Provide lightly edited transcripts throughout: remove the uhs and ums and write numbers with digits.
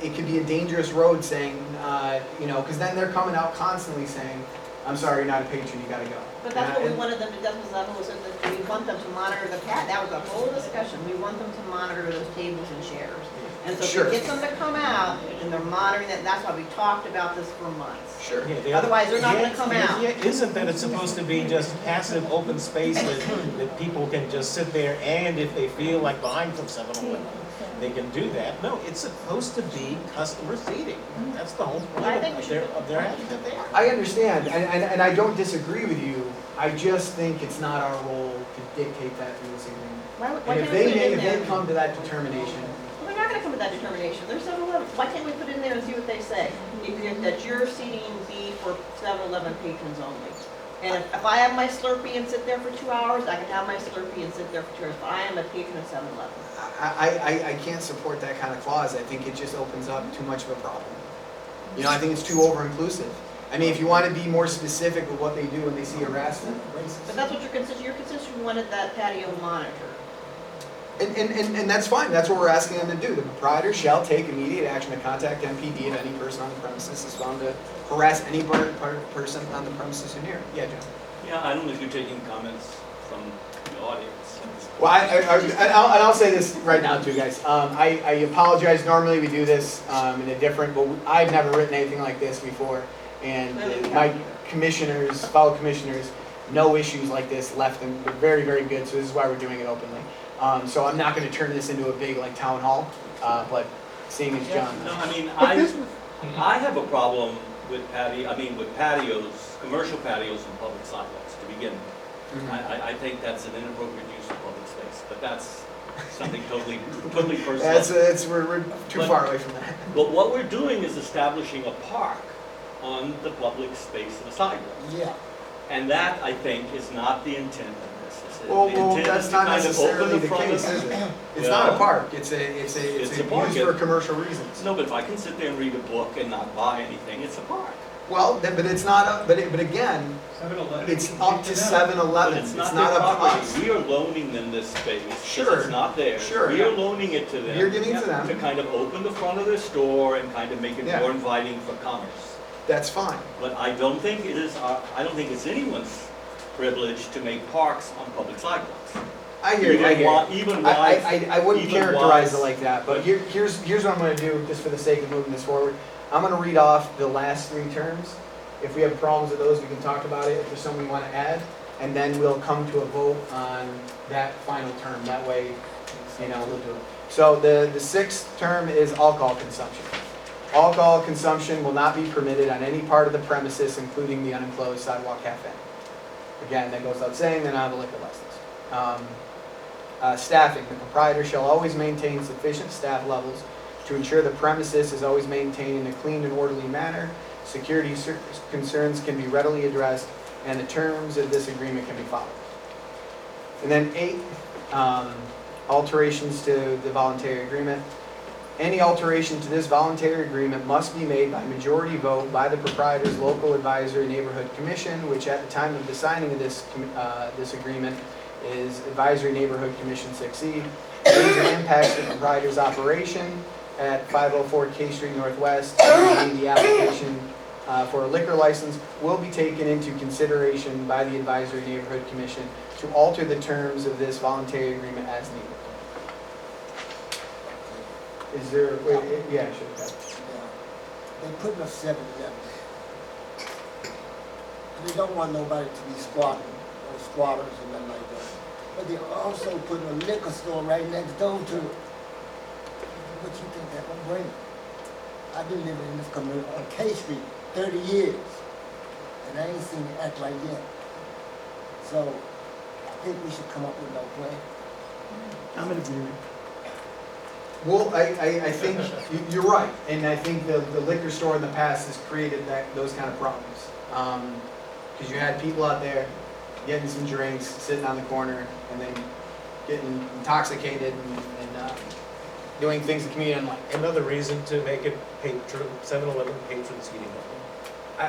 it could be a dangerous road saying, you know, because then they're coming out constantly saying, I'm sorry, you're not a patron, you gotta go. But that's what we wanted them to, that was that we want them to monitor the that was a whole discussion. We want them to monitor those tables and chairs. And so Sure. if we get them to come out and they're monitoring that, that's why we talked about this for months. Sure. Yeah, Otherwise, they're not gonna come out. The idea isn't that it's supposed to be just passive open space that people can just sit there and if they feel like buying from 7-Eleven, they can do that. No, it's supposed to be customer seating. That's the whole point I think we should- of their having it there. I understand, and I don't disagree with you. I just think it's not our role to dictate that through this agreement. Why And if can't we put it in if they there? come to that determination, Well, they're not gonna come to that determination. They're 7-Eleven. Why can't we put it in there and see what they say? That your seating be for 7-Eleven patrons only. And if I have my Slurpee and sit there for 2 hours, I can have my Slurpee and sit there for 2 hours. But I am a patron of 7-Eleven. I can't support that kind of clause. I think it just opens up too much of a problem. You know, I think it's too over-inclusive. I mean, if you want to be more specific with what they do when they see harassment, But that's what your constituent wanted that patio monitored. and that's fine. That's what we're asking them to do. The proprietor shall take immediate action to contact MPD if any person on the premises is found to harass any person on the premises or near. Yeah, John. Yeah, I don't know if you're taking comments from the audience. Well, I'll say this right now too, guys. I apologize. Normally we do this in a different, but I've never written anything like this before. And my commissioners, fellow commissioners, no issues like this left them. They're very, very good. So this is why we're doing it openly. So I'm not going to turn this into a big like town hall, but seeing as John. No, I mean, I have a problem with patios, commercial patios and public sidewalks to begin with. Mhm. I think that's an inappropriate use of public space, but that's something totally personal. We're too But- far away from that. But what we're doing is establishing a park on the public space of the sidewalk. Yeah. And that, I think, is not the intent of this. The Well, intent that's is to not kind of necessarily open the front of- case, is it? It's Well, not a park. It's it's a used park. for commercial reasons. No, but if I can sit there and read a book and not buy anything, it's a park. Well, but it's not. But again, 7-Eleven. it's up to 7-Eleven. But It's it's not not their up to us. property. We are loaning them this space. 'Cause Sure. It's not theirs. Sure. We are loaning it to them. You're giving it to them. To kind of open the front of their store and kind of make it Yeah. more inviting for commerce. That's fine. But I don't think I don't think it's anyone's privilege to make parks on public sidewalks. I hear you. I hear you. Even wise. I wouldn't even characterize wise- it like that, but here's what I'm going to do, just for the sake of moving this forward. I'm going to read off the last 3 terms. If we have problems with those, we can talk about it. If there's something we want to add, and then we'll come to a vote on that final term. That way, you know, we'll do it. So the 6th term is alcohol consumption. Alcohol consumption will not be permitted on any part of the premises, including the unenclosed sidewalk cafe. Again, that goes without saying, they're not on the liquor license. Staffing, the proprietor shall always maintain sufficient staff levels to ensure the premises is always maintained in a clean and orderly manner. Security concerns can be readily addressed, and the terms of this agreement can be followed. And then 8, alterations to the voluntary agreement. Any alteration to this voluntary agreement must be made by majority vote by the proprietor's local advisory neighborhood commission, which at the time of the signing of this agreement is Advisory Neighborhood Commission 6E. Major impacts to the proprietor's operation at 504 K Street Northwest, the application for a liquor license will be taken into consideration by the Advisory Neighborhood Commission to alter the terms of this voluntary agreement as needed. Is there, wait, yeah, I should have. They're putting a 7-Eleven. They don't want nobody to be squatting, or squatters and nothing like that. But they're also putting a liquor store right next door to it. What you think that gonna bring? I've been living in this community on K Street 30 years, and I ain't seen it act like that. So I think we should come up with no plan. I'm in agreement. Well, I think you're right, and I think the liquor store in the past has created those kind of problems. Because you had people out there getting some drinks, sitting on the corner, and then getting intoxicated and doing things the community didn't like. Another reason to make it 7-Eleven patron seating only.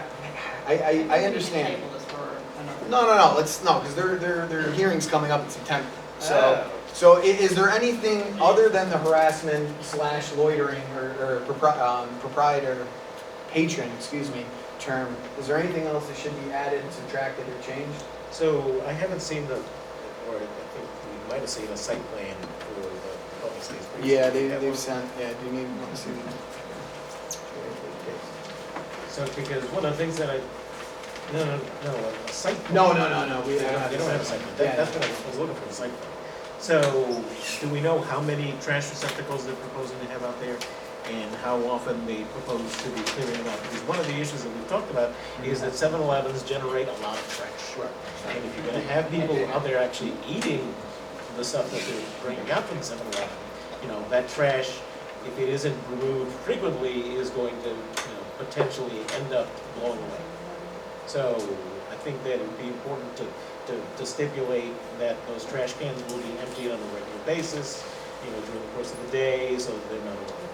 I understand. Table this for another. No, because their hearing's coming up in September. So So is there anything other than the harassment / loitering or proprietor, patron, excuse me, term, is there anything else that should be added, subtracted, or changed? So I haven't seen or I think we might have seen a site plan for the public space. Yeah, Have one? they've sent, yeah, do you need, want to see? So, because one of the things that no, a site plan. No, we They don't don't have a site plan. Yeah. That's what I was looking for, a site plan. So, do we know how many trash receptacles they're proposing to have out there? And how often they propose to be clearing them out? Because one of the issues that we've talked about is that 7-Elevens generate a lot of trash. Right. And if you're gonna have people out there actually eating the stuff that they're bringing out from 7-Eleven, you know, that trash, if it isn't removed frequently, is going to, potentially end up blowing away. So I think that it would be important to stipulate that those trash cans will be emptied on a regular basis, during the course of the day, so that they're not overflowing.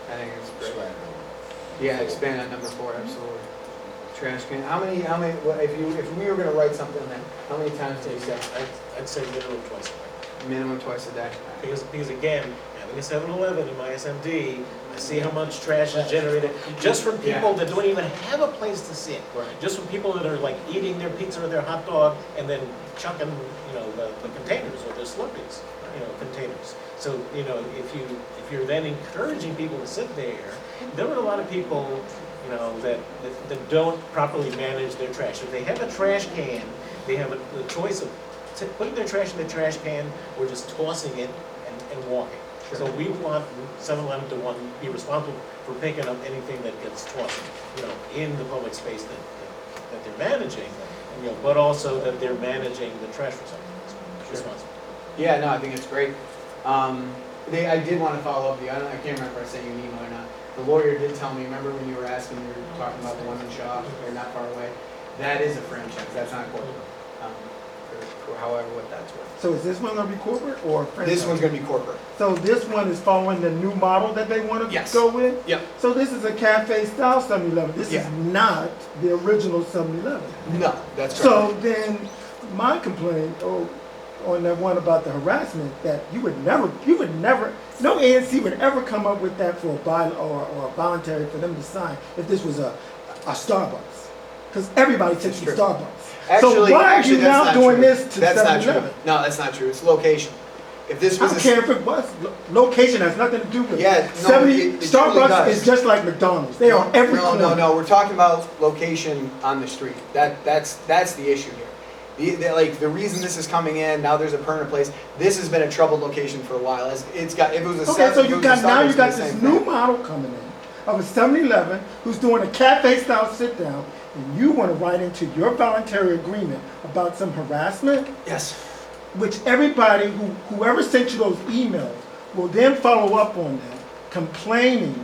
I think it's great. Yeah, expand on number 4, absolutely. Trash can, how many, if we were gonna write something then, how many times do you say? I'd say minimum twice a day. Minimum twice a day. Because again, having a 7-Eleven in my SMD, I see how much trash is generated just from people that don't even have a place to sit. Right. Just from people that are like eating their pizza or their hot dog and then chucking, the containers or the Slurpees, containers. So, if you're then encouraging people to sit there are a lot of people, that don't properly manage their trash. If they have a trash can, they have the choice of putting their trash in the trash can or just tossing it and walking. Sure. So we want 7-Eleven to be responsible for picking up anything that gets tossed, in the public space that they're managing, but also that they're managing the trash recycling responsible. Yeah, no, I think it's great. I did want to follow up with you. I can't remember if I sent you an email or not. The lawyer did tell me, remember when you were asking, you were talking about the one in Shaw, they're not far away? That is a franchise, that's not corporate. Or however, what that's worth. So is this one gonna be corporate or franchise? This one's gonna be corporate. So this one is following the new model that they wanna Yes. go with? Yep. So this is a cafe style 7-Eleven. This Yeah. is not the original 7-Eleven. No, that's correct. So then my complaint on that one about the harassment, that you would never, no ANC would ever come up with that for a or a voluntary for them to sign if this was a Starbucks. Because everybody takes That's the true. Starbucks. Actually, so why are you that's now not doing true. this to That's not 7-Eleven? true. No, that's not true. It's location. If this I was don't care if it was. Location has nothing to do with Yeah, it. no, 70 it truly Starbucks does. is just like McDonald's. They are every corner. No. We're talking about location on the street. That's the issue here. The reason this is coming in now, there's a permanent place. This has been a troubled location for a while. If it was a Okay, so you got now you got Starbucks, this it'd be the new same thing. model coming in of a 7-Eleven who's doing a cafe style sit down, and you want to write into your voluntary agreement about some harassment, Yes. which everybody whoever sent you those emails will then follow up on that, complaining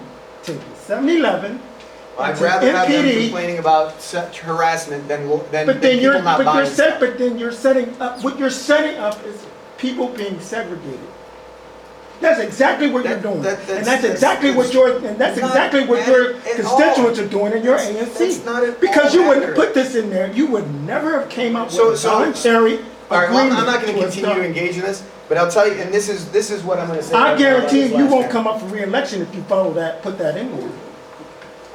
to the 7-Eleven. I'd to rather have them MPD. complaining about such harassment than But then people not buying stuff. but then you're setting up. What you're setting up is people being segregated. That's exactly what you're doing, and that's exactly what your constituents are doing in your That's ANC. not at Because all you wouldn't accurate. put this in there, you would never have came up So- with a voluntary All right, well, agreement. I'm not going to a continue to start. engage in this, but I'll tell you, and this is what I'm going to say. I guarantee about this you last won't term. come up for re-election if you follow that, put that in there.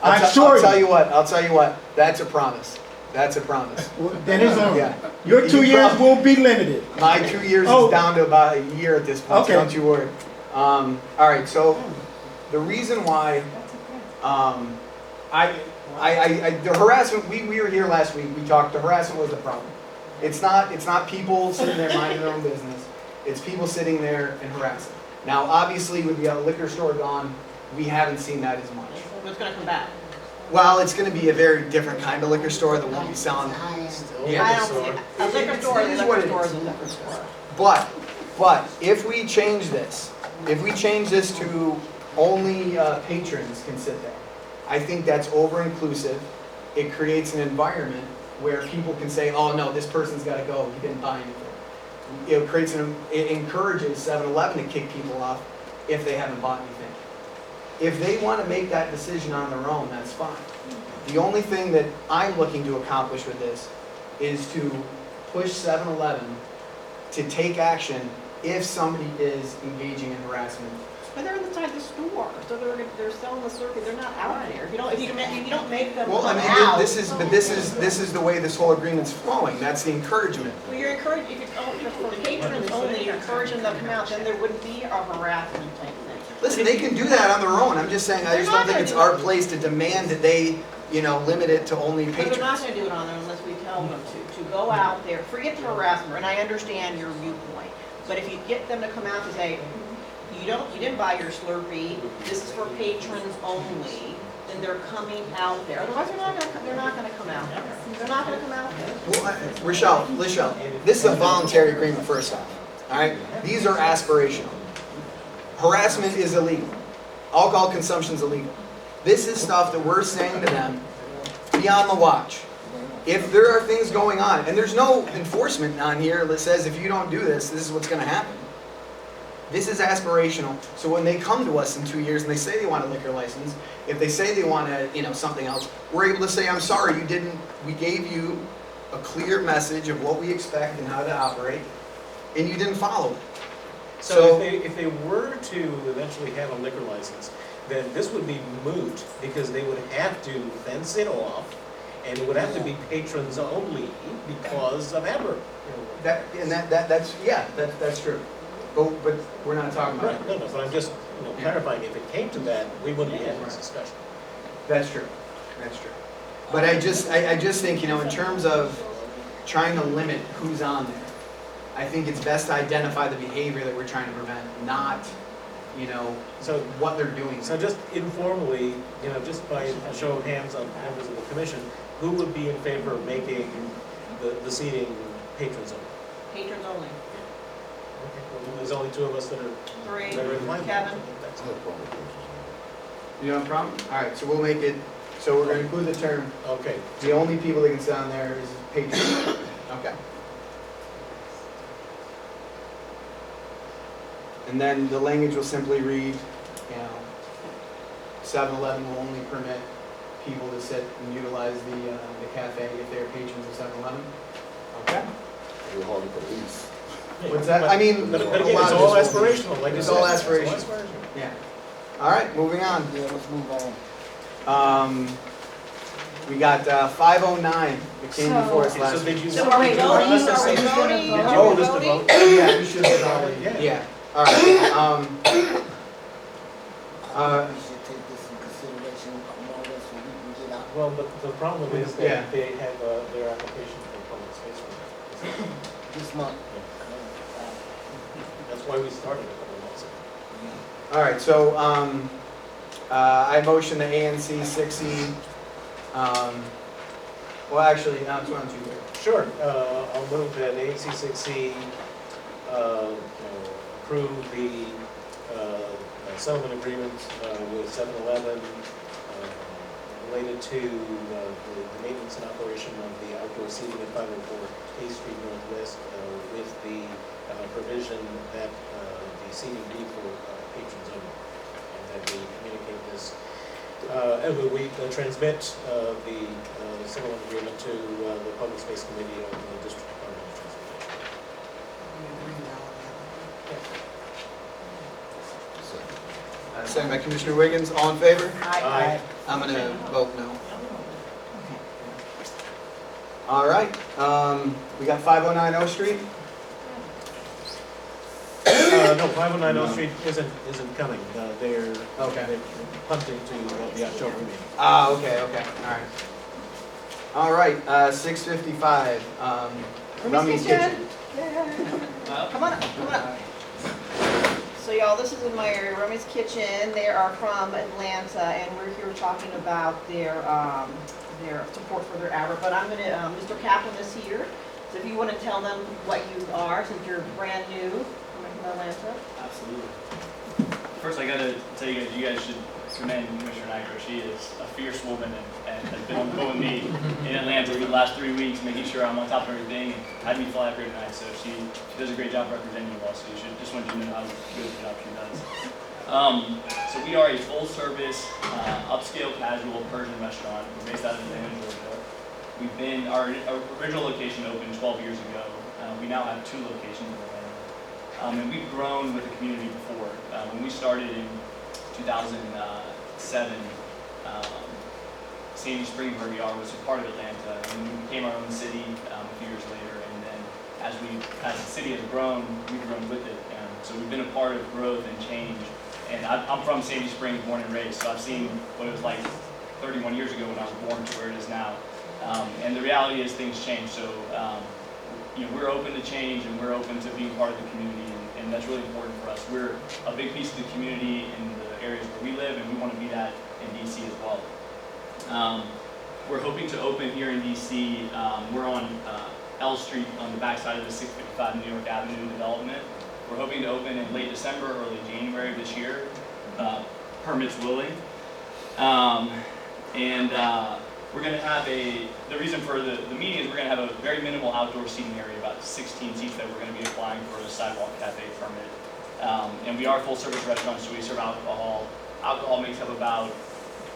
I'll assure tell you what. I'll tell you what. That's a promise. That's a promise. Well, then it's on. Yeah. Your 2 You years prob- will be limited. My 2 years Oh. is down to about a year at this point, Okay. so don't you worry. All right, so the reason why the harassment, we were here last week, we talked, the harassment was a problem. It's not people sitting there minding their own business, it's people sitting there and harassing. Now, obviously, with the liquor store gone, we haven't seen that as much. It's gonna come back. Well, it's gonna be a very different kind of liquor store that won't be selling. Yeah. I don't see, a liquor store is a liquor store is a liquor store. But if we change this to only patrons can sit there, I think that's over-inclusive. It creates an environment where people can say, oh no, this person's gotta go, he didn't buy anything. It encourages 7-Eleven to kick people off if they haven't bought anything. If they want to make that decision on their own, that's fine. The only thing that I'm looking to accomplish with this is to push 7-Eleven to take action if somebody is engaging in harassment. But they're inside the store, so they're selling the Slurpee, they're not out there. If you don't make them Well, I come mean, out. this is the way this whole agreement's flowing, that's the encouragement. Well, you're encouraging, if it's just for patrons only, you're encouraging them to come out, then there wouldn't be a harassment type thing. Listen, they can do that on their own, I'm just saying, I just don't think it's our place to demand that they, limit it to only But they're not patrons. gonna do it on there unless we tell them to go out there, forget the harassment, and I understand your viewpoint. But if you get them to come out and say, you didn't buy your Slurpee, this is for patrons only, then they're coming out there. Otherwise, they're not gonna come out there. They're not gonna come out there. Well, Rochelle, this is a voluntary agreement first off, all right? These are aspirational. Harassment is illegal. Alcohol consumption is illegal. This is stuff that we're saying to them, be on the watch. If there are things going on, and there's no enforcement on here that says if you don't do this, this is what's gonna happen. This is aspirational, so when they come to us in 2 years and they say they want a liquor license, if they say they want something else, we're able to say, I'm sorry, we gave you a clear message of what we expect and how to operate, and you didn't follow it. So if they were to eventually have a liquor license, then this would be moot, because they would have to fence it off, and it would have to be patrons only because of Amber. That's true. But we're not talking about Right, no, but I'm just clarifying, if it came to that, we wouldn't be having this discussion. That's true. But I just think, in terms of trying to limit who's on there, I think it's best to identify the behavior that we're trying to prevent, not, So, what they're doing. so just informally, just by a show of hands on members of the commission, who would be in favor of making the seating patrons only? Patrons only. Okay, well, there's only two of us that are Three, in line. Kevin. You don't have a problem? All right, so we'll make it, so we're going to include the term, Okay, the only people that can sit on there is patrons. Okay. And then the language will simply read, 7-Eleven will only permit people to sit and utilize the cafe if they're patrons of 7-Eleven. Okay? We're hardly police. What's that? I mean, but a again, it's lot of all this will be- aspirational, like you It's said. all aspirational. Yeah. All right, moving on. Yeah, let's move on. We got 509 that came before us So last did week. you? So are we voting? Are we Are we voting? Did you Are we hold us to voting? vote? Yeah, We should have already, yeah. All right. I think we should take this in consideration among us so we can get out. Well, the problem is Yeah. that they have their application for public space. permit. This month. That's why we started a couple of months ago. All right, so I motion the ANC 6E. Well, actually, no, it's one, two, three. Sure, I'll move that ANC 6C approve the settlement agreement with 7-Eleven related to the maintenance and operation of the outdoor seating at 504 K Street Northwest with the provision that the seating be for patrons only, and that we communicate this, and we transmit the settlement agreement to the Public Space Committee of the District Department of Transportation. Second by Commissioner Wiggins, all in favor? Aye. I'm gonna vote no. All right, we got 509 O Street. No, 509 O Street isn't coming. They're Okay. punting to the October meeting. Okay, all right, 655, Rummy's Kitchen. Come on up. So y'all, this is in my area, Rummy's Kitchen. They are from Atlanta, and we're here talking about their support for their advert. But I'm gonna, Mr. Kaplan is here, so if you want to tell them what you are, since you're brand new coming from Atlanta. Absolutely. First, I gotta tell you guys should commend Commissioner Nitro. She is a fierce woman and has been on the phone with me in Atlanta for the last 3 weeks, making sure I'm on top of everything, and had me fly up here tonight. So she does a great job representing you all. So you should just want you to know how good of a job she does. So we are a full-service, upscale, casual Persian restaurant. We're based out of Atlanta, Georgia. Our original location opened 12 years ago. We now have 2 locations in Atlanta. And we've grown with the community before. When we started in 2007, Sandy Springs, where we are, was a part of Atlanta, and we became our own city a few years later. And then as the city has grown, we've grown with it. So we've been a part of growth and change. And I'm from Sandy Springs, born and raised, so I've seen what it was like 31 years ago when I was born to where it is now. And the reality is things change. So we're open to change, and we're open to being part of the community, and that's really important for us. We're a big piece of the community in the areas where we live, and we want to be that in DC as well. We're hoping to open here in DC. We're on L Street on the backside of the 655 New York Avenue development. We're hoping to open in late December, early January of this year, permits willing. We're going to have the reason for the meeting is we're going to have a very minimal outdoor seating area, about 16 seats that we're going to be applying for a sidewalk cafe permit. And we are a full service restaurant, so we serve alcohol. Alcohol makes up about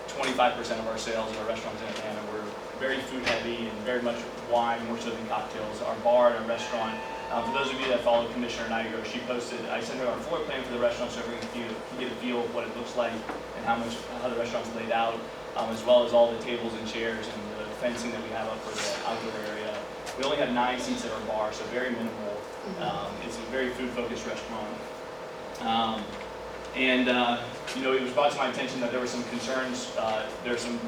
25% of our sales at our restaurants in Atlanta. We're very food heavy and very much wine, more so than cocktails. Our bar and our restaurant, for those of you that follow Commissioner Nigro, I sent her our floor plan for the restaurant so everyone can get a feel of what it looks like and how the restaurant's laid out, as well as all the tables and chairs and the fencing that we have up for the outdoor area. We only have 9 seats at our bar, so very minimal. It's a very food-focused restaurant. It was brought to my attention that there were some concerns. There's some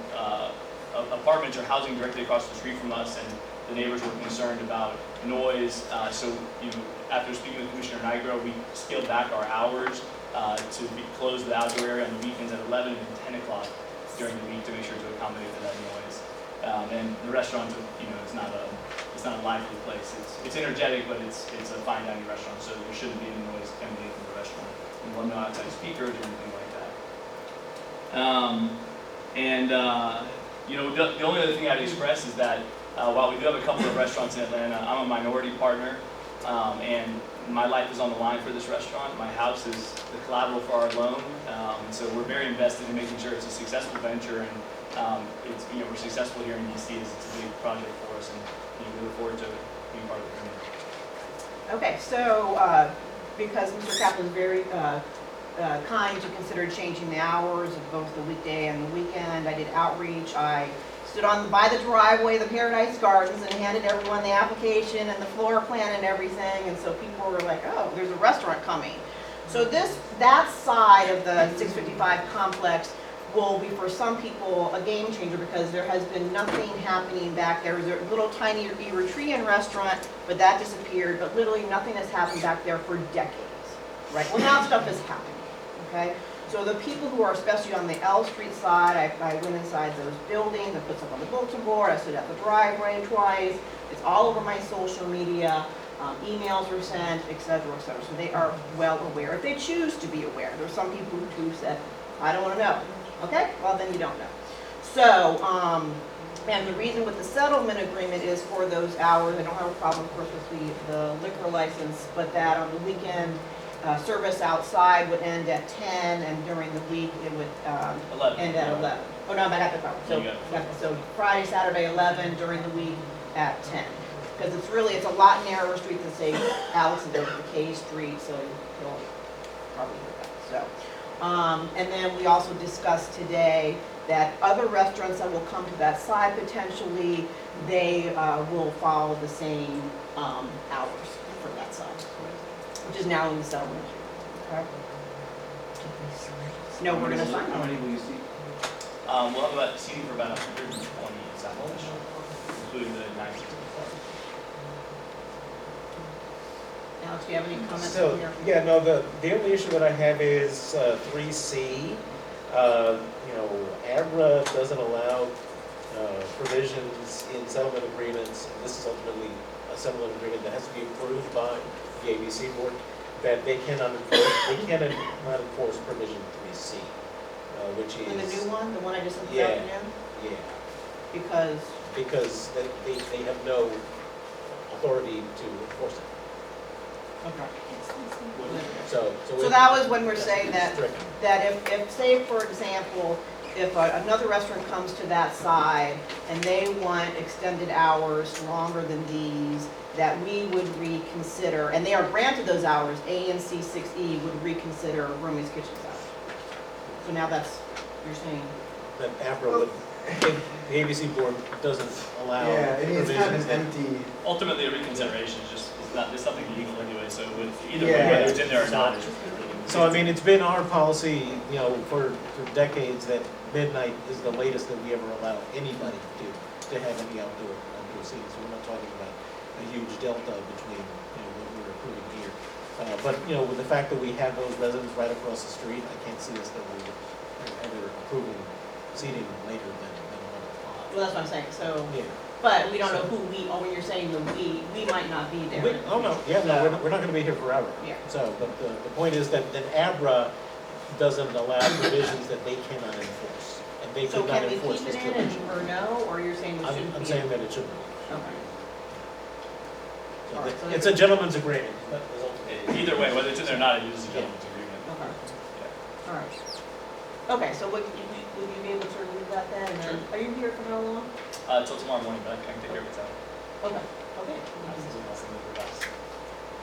apartments or housing directly across the street from us, and the neighbors were concerned about noise. After speaking with Commissioner Nigro, we scaled back our hours to close the outdoor area on the weekends at 11 and 10 o'clock during the week to make sure to accommodate for that noise. And the restaurant, it's not a lively place. It's energetic, but it's a fine dining restaurant, so there shouldn't be any noise emanating from the restaurant. And we'll have no outside speakers or anything like that. The only other thing I'd express is that while we do have a couple of restaurants in Atlanta, I'm a minority partner, and my life is on the line for this restaurant. My house is the collateral for our loan, and so we're very invested in making sure it's a successful venture, and we're successful here in DC. It's a big project for us, and we look forward to being part of the community. Okay, so because Mr. Kaplan's very kind to consider changing the hours of both the weekday and the weekend, I did outreach. I stood by the driveway of the Paradise Gardens and handed everyone the application and the floor plan and everything, and so people were like, oh, there's a restaurant coming. So that side of the 655 complex will be for some people a game changer because there has been nothing happening back there. There's a little tiny Eritrean restaurant, but that disappeared, but literally nothing has happened back there for decades, right? Well, now stuff is happening, okay? So the people who are especially on the L Street side, I went inside those buildings, I put stuff on the bulletin board, I stood at the driveway twice, it's all over my social media, emails were sent, et cetera, et cetera. So they are well aware, if they choose to be aware. There's some people who said, I don't want to know. Okay, well then you don't know. So, and the reason with the settlement agreement is for those hours, I don't have a problem, of course, with the liquor license, but that on the weekend, service outside would end at 10, and during the week it would 11. end at 11. Oh no, but at the so Friday, Saturday 11, during the week at 10. Because it's a lot narrower street than say Alex and the K Street, so you'll probably hear that. So, and then we also discussed today that other restaurants that will come to that side potentially, they will follow the same hours for that side, which is now in the settlement. Okay. No, we're going to sign. How many will you see? We'll have about seating for about 120 samples, including the 90. Alex, do you have any comments So, on here? yeah, no, the only issue that I have is 3C. ABRA doesn't allow provisions in settlement agreements, and this is ultimately a settlement agreement that has to be approved by the ABC board, that they cannot enforce, provision 3C, which is... And the new one, the one I just sent this Yeah. afternoon? Yeah, because they have no authority to enforce it. Okay. So So that was when we're saying that, stricken. if say, for example, if another restaurant comes to that side and they want extended hours longer than these, that we would reconsider, and they are granted those hours, ANC 6E would reconsider Romy's Kitchen's hours. So now that's, you're saying, That APRA would, if the ABC board doesn't allow Yeah, I mean, it's kind of provisions an that. empty, Ultimately, a reconsideration is just, it's nothing legal anyway, so with either way, Yeah. whether it's in there or not, it's really. So I mean, it's been our policy, you know, for decades that midnight is the latest that we ever allow anybody to have any outdoor seating. So we're not talking about a huge delta between, you know, what we're approving here. But, you know, with the fact that we have those residents right across the street, I can't see us that we would ever approving seating later than 1 o'clock. well, that's what I'm saying, so, Yeah. but we don't know who we, oh, when you're saying the we might not be there. Oh, no, yeah, no, we're not gonna be here forever. Yeah. So, but the point is that ABRA doesn't allow provisions that they cannot enforce. And they So could not can we enforce keep this it in provision. and, or no, or you're saying we shouldn't be? I'm saying that it shouldn't. Okay. So All right, so It's a gentleman's agreement. That is ultimately- Either way, whether it's in there or not, it is a gentleman's agreement. Okay. Yeah. All right. Okay, so would you be able to remove that then? And then, are you here for how long? Till tomorrow morning, but I can take care of it out. Okay, okay. I'll send it to us.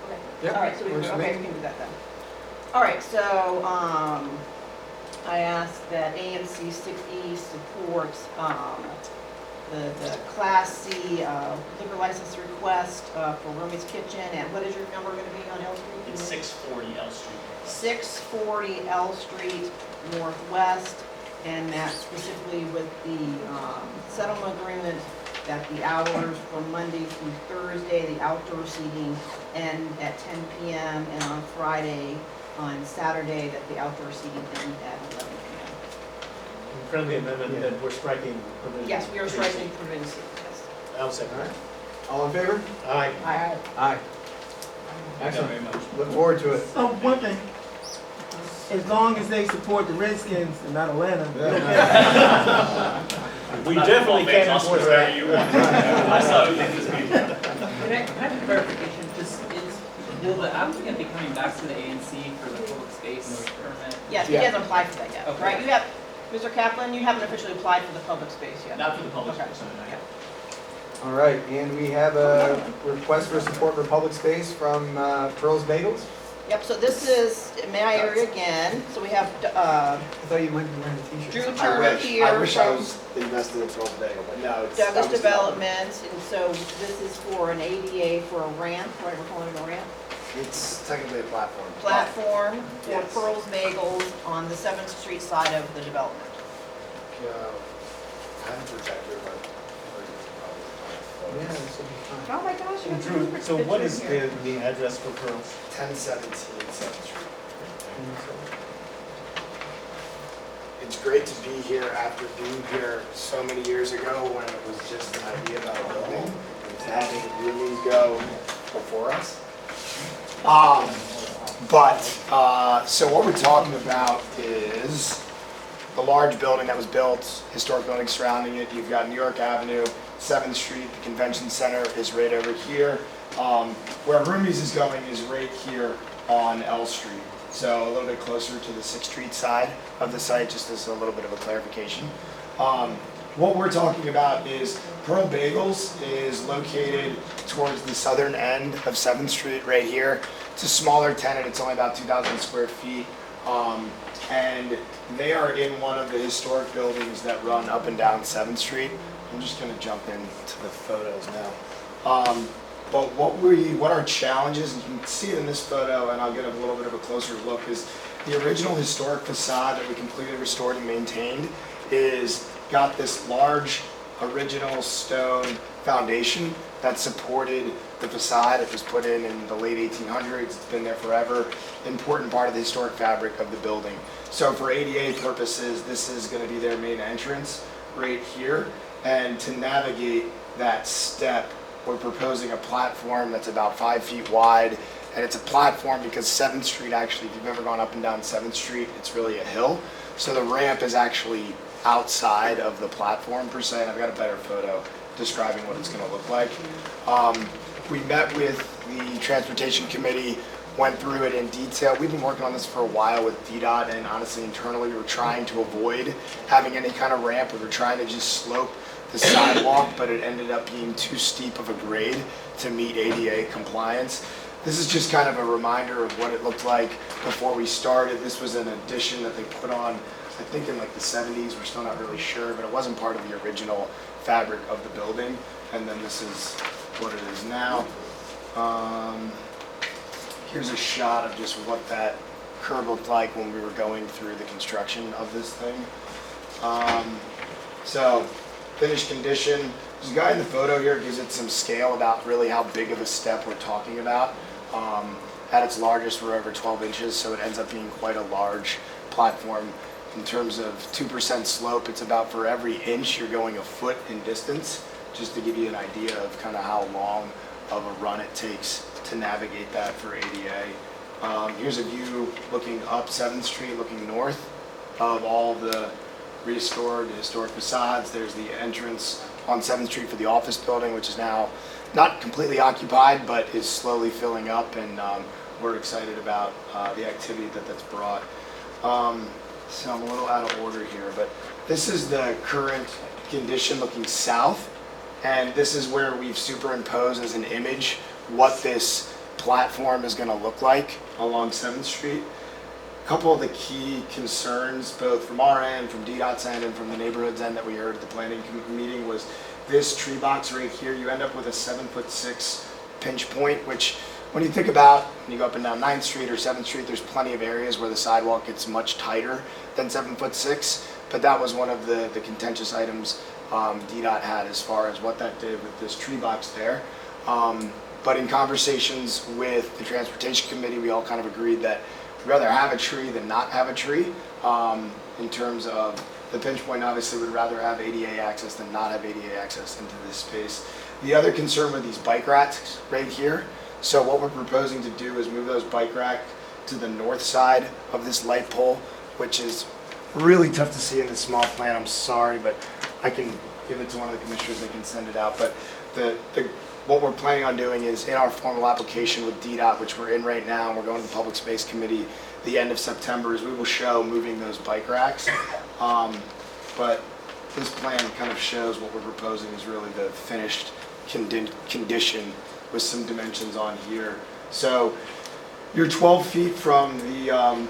Okay. Yep, All right, so we works can, for okay, me. we can do that then. All right, so, I asked that ANC 6E supports, the Class C liquor license request for Romy's Kitchen, and what is your number gonna be on L Street? It's 640 L Street. 640 L Street Northwest, and that specifically with the settlement agreement that the hours from Monday through Thursday, the outdoor seating end at 10 p.m. and on Friday, on Saturday, that the outdoor seating end at 11 p.m. Friendly amendment that we're striking provisions. Yes, we are striking provisions, yes. I'll second all right. that. All in favor? Aye. Aye. Aye. Thank you Excellent. very much. Look forward to it. Oh, one thing. As long as they support the Redskins and not Atlanta. We definitely can't I'll enforce wherever that. you want. I saw it this week. Can I have a clarification? Will the applicant be coming back to the ANC for the public space permit? Yes, he Yeah. hasn't applied for that yet, Okay. right? You have, Mr. Kaplan, you haven't officially applied for the public space yet. Not for the public Okay. space, no, no. Yeah. All right, and we have a request for support for public space from Pearl's Bagels. Yep, so this is, may I area again, so we have I thought you might be wearing a t-shirt. Drew I Turner wish, here I wish I from was invested in Pearl Bagel, but no, it's. Douglas Douglas Development, and so this is for an ADA for a ramp, right, we're calling it a ramp? It's technically a platform. Platform for Yes. Pearl's Bagels on the 7th Street side of the development. I haven't projected, but. Yeah, this will be fine. Oh my gosh, you And have Drew, to so what is the address for Pearls? 1017 7th Street. It's great to be here after being here so many years ago when it was just an idea about a building, and to having roomies go before us. So what we're talking about is the large building that was built, historic building surrounding it. You've got New York Avenue, 7th Street, the convention center is right over here. Where Roomies is going is right here on L Street. So a little bit closer to the 6th Street side of the site, just as a little bit of a clarification. What we're talking about is Pearl Bagels is located towards the southern end of 7th Street right here. It's a smaller tenant, it's only about 2,000 square feet. And they are in one of the historic buildings that run up and down 7th Street. I'm just gonna jump into the photos now. But what our challenge is, and you can see it in this photo, and I'll get a little bit of a closer look, is the original historic facade that we completely restored and maintained is got this large original stone foundation that supported the facade. It was put in the late 1800s, it's been there forever, important part of the historic fabric of the building. So for ADA purposes, this is gonna be their main entrance right here. And to navigate that step, we're proposing a platform that's about 5 feet wide. And it's a platform because 7th Street, actually, if you've ever gone up and down 7th Street, it's really a hill. So the ramp is actually outside of the platform per se, and I've got a better photo describing what it's gonna look like. We met with the Transportation Committee went through it in detail. We've been working on this for a while with DDOT, and honestly internally we were trying to avoid having any kind of ramp. We were trying to just slope the sidewalk, but it ended up being too steep of a grade to meet ADA compliance. This is just kind of a reminder of what it looked like before we started. This was an addition that they put on, I think in like the 70s, we're still not really sure, but it wasn't part of the original fabric of the building. And then this is what it is now. Here's a shot of just what that curb looked like when we were going through the construction of this thing. So, finished condition. There's a guy in the photo here gives it some scale about really how big of a step we're talking about. At its largest, we're over 12 inches, so it ends up being quite a large platform. In terms of 2% slope, it's about for every inch you're going a foot in distance, just to give you an idea of kind of how long of a run it takes to navigate that for ADA. Here's a view looking up 7th Street, looking north of all the restored historic facades. There's the entrance on 7th Street for the office building, which is now not completely occupied, but is slowly filling up, and we're excited about the activity that's brought. So I'm a little out of order here, but this is the current condition looking south, and this is where we've superimposed as an image what this platform is going to look like along 7th Street. A couple of the key concerns, both from our end, from DDOT's end, and from the neighborhood's end that we heard at the planning meeting was this tree box right here. You end up with a 7'6" pinch point, which when you think about, when you go up and down 9th Street or 7th Street, there's plenty of areas where the sidewalk gets much tighter than 7'6", but that was one of the contentious items DDOT had as far as what that did with this tree box there. But in conversations with the Transportation Committee, we all kind of agreed that we'd rather have a tree than not have a tree. In terms of the pinch point, obviously would rather have ADA access than not have ADA access into this space. The other concern with these bike racks right here, so what we're proposing to do is move those bike racks to the north side of this light pole, which is really tough to see in this small plan. I'm sorry, but I can give it to one of the commissioners, they can send it out. But what we're planning on doing is in our formal application with DDOT, which we're in right now, and we're going to the Public Space Committee the end of September, is we will show moving those bike racks. But this plan kind of shows what we're proposing is really the finished condition with some dimensions on here. So you're 12 feet from the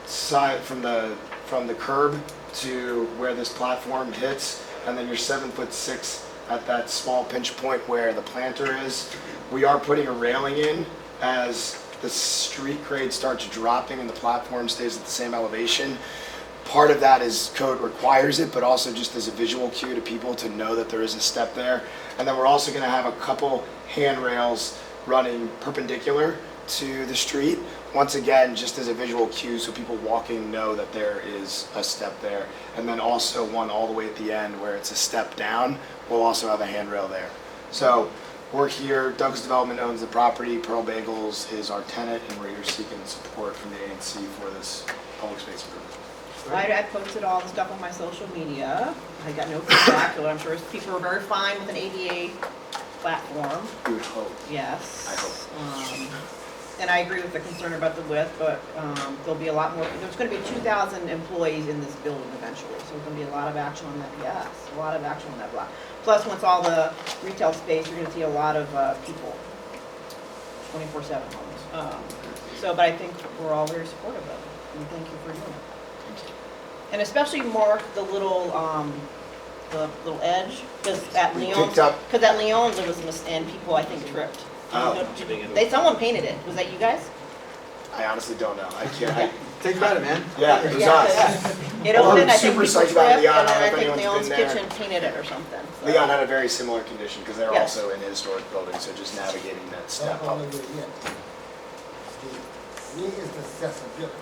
side, from the curb to where this platform hits, and then you're 7'6" at that small pinch point where the planter is. We are putting a railing in as the street grade starts dropping and the platform stays at the same elevation. Part of that is code requires it, but also just as a visual cue to people to know that there is a step there. And then we're also going to have a couple handrails running perpendicular to the street. Once again, just as a visual cue so people walking know that there is a step there. And then also one all the way at the end where it's a step down, we'll also have a handrail there. So we're here, Douglas Development owns the property, Pearl Bagels is our tenant, and we're here seeking support from the ANC for this public space improvement. I posted all the stuff on my social media. I got no feedback, so I'm sure people are very fine with an ADA platform. We would hope. Yes. I hope. And I agree with the concern about the width, but there'll be a lot more, there's gonna be 2,000 employees in this building eventually, so there's gonna be a lot of action on that, yes, a lot of action on that block. Plus, once all the retail space, you're gonna see a lot of people, 24/7 almost. But I think we're all very supportive of it, and thank you for doing it. And especially mark the little edge, because at Leon's, there was and people I think tripped. Oh. Someone painted it. Was that you guys? I honestly don't know. I can't. Take credit, man. Yeah, it was us. It opened, I think super people psyched about tripped, Leon. and then I think Anyone's Leon's been there. Kitchen painted it or something. So. Leon had a very similar condition because they're Yes. also in a historic building, so just navigating that step up. We is the accessibility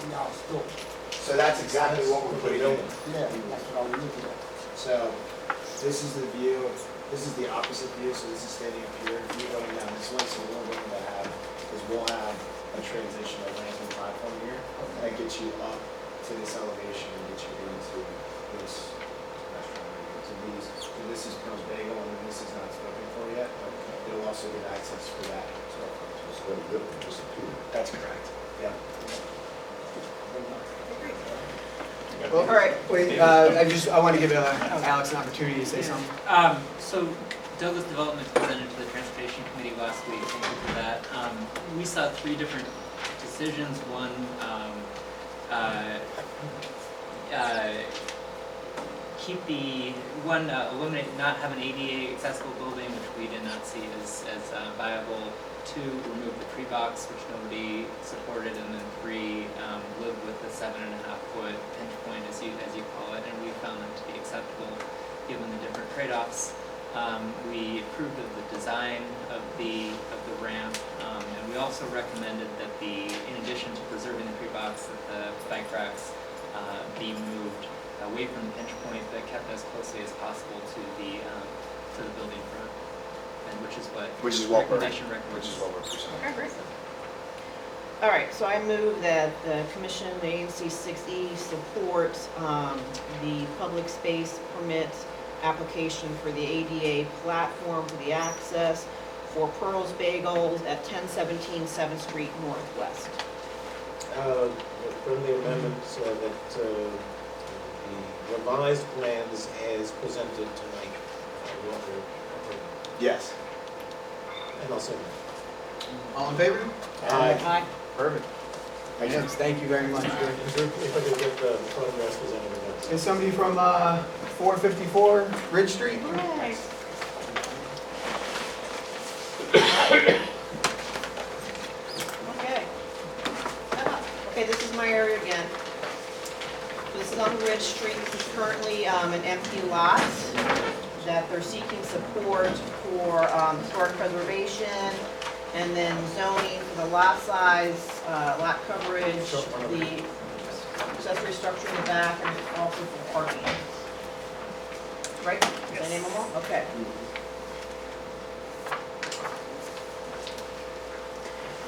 in our store. So that's exactly what we're putting in. Yeah, that's what I'm looking at. So this is the view. This is the opposite view. So this is standing up here. You going down this way. So what we're going to have is we'll have a transition of ramp and platform here that gets you up to this elevation and gets you into this restaurant. So this is Pearl's Bagel, and this is not spoken for yet, but it'll also get access for that. So let it disappear. That's correct. Yeah. Well, All right. Wait, I want to give Alex an opportunity to say something. So Douglas Development presented to the Transportation Committee last week, thank you for that. We saw 3 different decisions. One, eliminate, not have an ADA accessible building, which we did not see as viable. 2, remove the tree box, which nobody supported, and then 3, live with the 7.5-foot pinch point, as you call it, and we found them to be acceptable given the different trade-offs. We approved of the design of the ramp, and we also recommended that in addition to preserving the tree box, that the bike racks be moved away from the pinch point, but kept as closely as possible to the building front, and which is what recommendation recommends. Which is what we're presenting. Okay, great. All right, so I move that the Commission, the ANC 6E, supports the public space permit application for the ADA platform for the access for Pearl's Bagels at 1017 7th Street Northwest. A friendly amendment that the revised plans as presented tonight. Yes. And also. All in favor? Aye. Perfect. Yes, thank you very much. If I could get the photographs presented with Is somebody from 454 Ridge Street? Right. Okay. Okay, this is my area again. This is on Ridge Street. This is currently an empty lot that they're seeking support for historic preservation and then zoning for the lot size, lot coverage, the accessory structure in the back, and also for parking. Right? Did I name them all? Okay.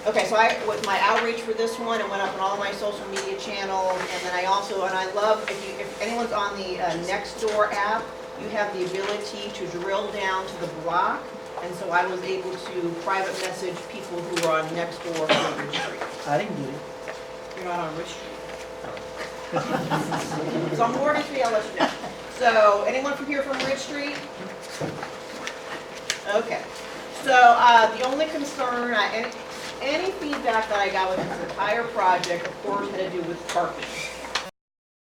Okay, so with my outreach for this one, it went up on all my social media channels, and then I love, if anyone's on the Nextdoor app, you have the ability to drill down to the block, and so I was able to private message people who are on Nextdoor on Ridge Street. I didn't get it. You're not on Ridge Street. So I'm Morgan Street, I'll let you know. So, anyone from here from Ridge Street? Okay. So, the only concern, any feedback that I got with this entire project, of course, had to do with parking.